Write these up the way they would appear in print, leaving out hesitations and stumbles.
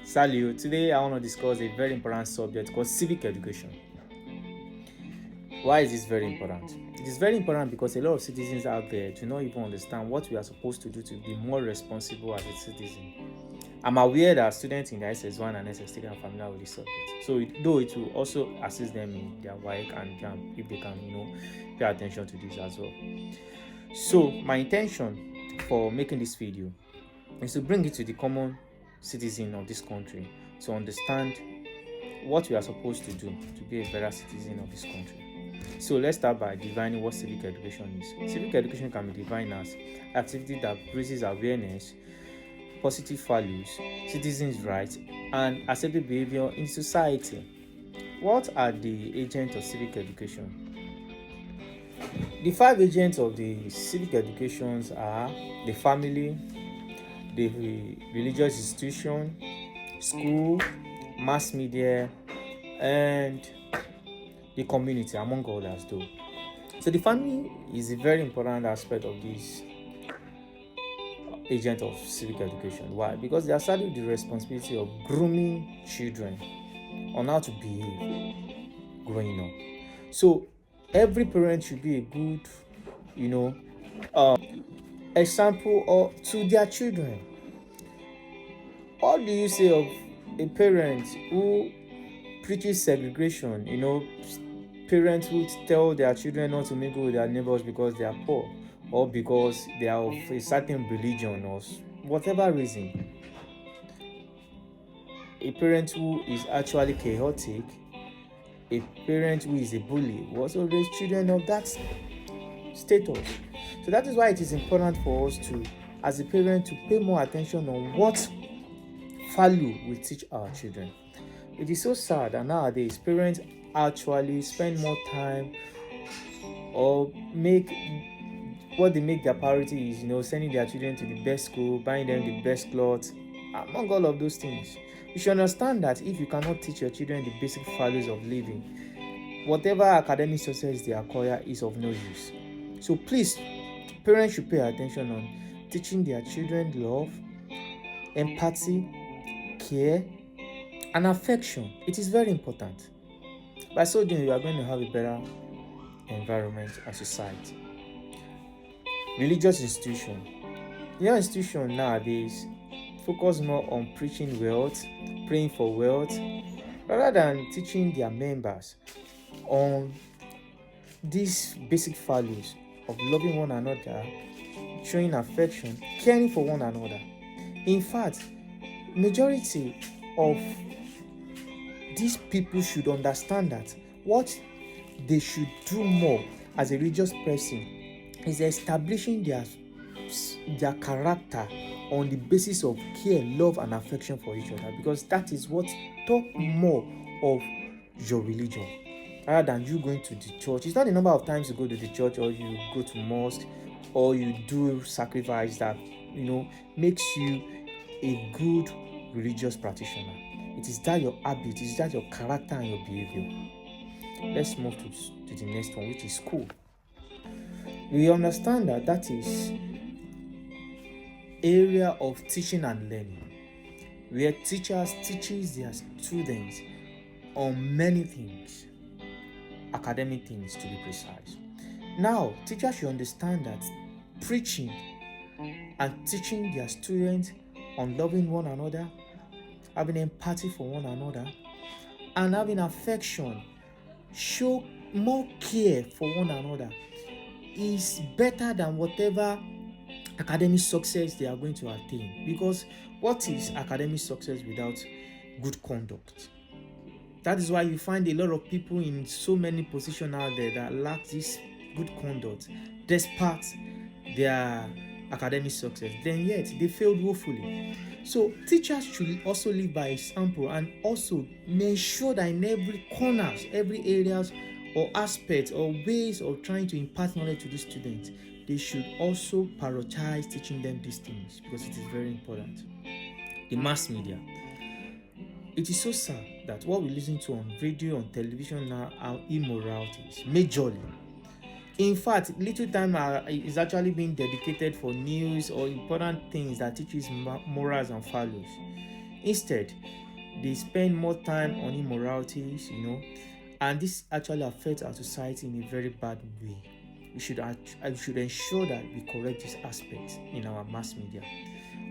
Salut, today I want to discuss a very important subject called civic education. Why is this very important? It is very important because a lot of citizens out there do not even understand what we are supposed to do to be more responsible as a citizen. I'm aware that students in the SS1 and SS3 are familiar with this subject. So, though it will also assist them in their work and if they can, pay attention to this as well. So, my intention for making this video is to bring it to the common citizen of this country to understand what we are supposed to do to be a better citizen of this country. So let's start by defining what civic education is. Civic education can be defined as activity that raises awareness, positive values, citizens' rights, and acceptable behavior in society. What are the agents of civic education? The 5 agents of the civic educations are the family, the religious institution, school, mass media, and the community, among others though. So the family is a very important aspect of this agent of civic education. Why? Because they are saddled with the responsibility of grooming children on how to behave growing up. So every parent should be a good, example or to their children. What do you say of a parent who preaches segregation? Parents who tell their children not to mingle with their neighbors because they are poor or because they are of a certain religion or whatever reason. A parent who is actually chaotic, a parent who is a bully, will also raise children of that status. So that is why it is important for us to, as a parent, to pay more attention on what value we teach our children. It is so sad that nowadays parents actually spend more time or make their priority is sending their children to the best school, buying them the best clothes, among all of those things. You should understand that if you cannot teach your children the basic values of living, whatever academic success they acquire is of no use. So please, parents should pay attention on teaching their children love, empathy, care, and affection. It is very important. By so doing, we are going to have a better environment and society. Religious institution. Your institution nowadays focus more on preaching wealth, praying for wealth, rather than teaching their members on these basic values of loving one another, showing affection, caring for one another. In fact, majority of these people should understand that what they should do more as a religious person is establishing their character on the basis of care, love, and affection for each other, because that is what talk more of your religion rather than you going to the church. It's not the number of times you go to the church or you go to mosque or you do sacrifice that makes you a good religious practitioner. It is that your habit, it is that your character and your behavior. Let's move to the next one, which is school. We understand that is area of teaching and learning, where teachers teaches their students on many things, academic things to be precise. Now, teachers should understand that preaching and teaching their students on loving one another, having empathy for one another, and having affection, show more care for one another, is better than whatever academic success they are going to attain. Because what is academic success without good conduct? That is why you find a lot of people in so many positions out there that lack this good conduct despite their academic success, then yet they failed woefully. So teachers should also live by example and also make sure that in every corners, every areas or aspects or ways of trying to impart knowledge to the students, they should also prioritize teaching them these things, because it is very important. The mass media. It is so sad that what we listen to on radio, on television now are immoralities, majorly. In fact, little time is actually being dedicated for news or important things that teaches morals and values. Instead, they spend more time on immoralities, and this actually affects our society in a very bad way. We should ensure that we correct these aspects in our mass media.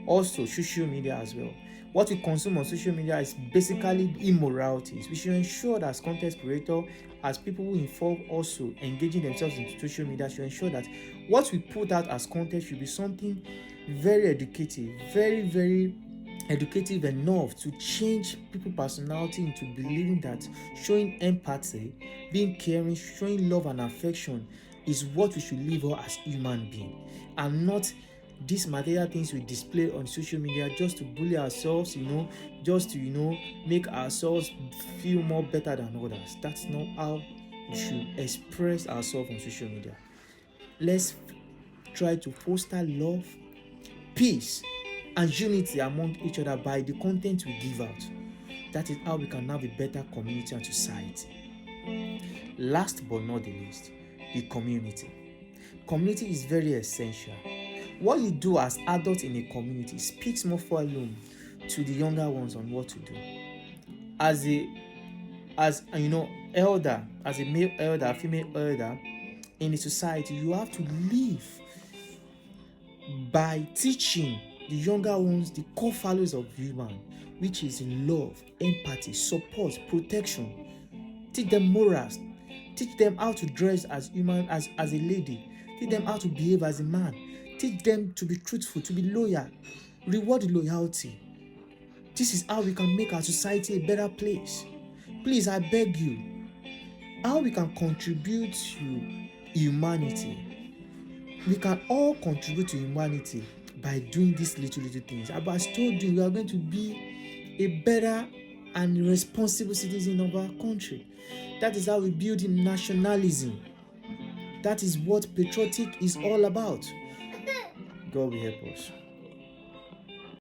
Also, social media as well. What we consume on social media is basically immoralities. We should ensure that as content creator, as people who involve also engaging themselves into social media, should ensure that what we put out as content should be something very educative, very, very educative enough to change people's personality into believing that showing empathy, being caring, showing love and affection is what we should live for as human beings, and not these material things we display on social media just to bully ourselves, just to, make ourselves feel more better than others. That's not how we should express ourselves on social media. Let's try to foster love, peace, and unity among each other by the content we give out. That is how we can have a better community and society. Last but not the least, the community. Community is very essential. What you do as adults in a community speaks more volume to the younger ones on what to do. As elder, as a male elder, a female elder in a society, you have to live by teaching the younger ones the core values of human, which is love, empathy, support, protection. Teach them morals. Teach them how to dress as human, as a lady. Teach them how to behave as a man. Teach them to be truthful, to be loyal. Reward loyalty. This is how we can make our society a better place. Please, I beg you, how we can contribute to humanity. We can all contribute to humanity by doing these little things. As I told you, we are going to be a better and responsible citizen of our country. That is how we build in nationalism. That is what patriotic is all about. God will help us.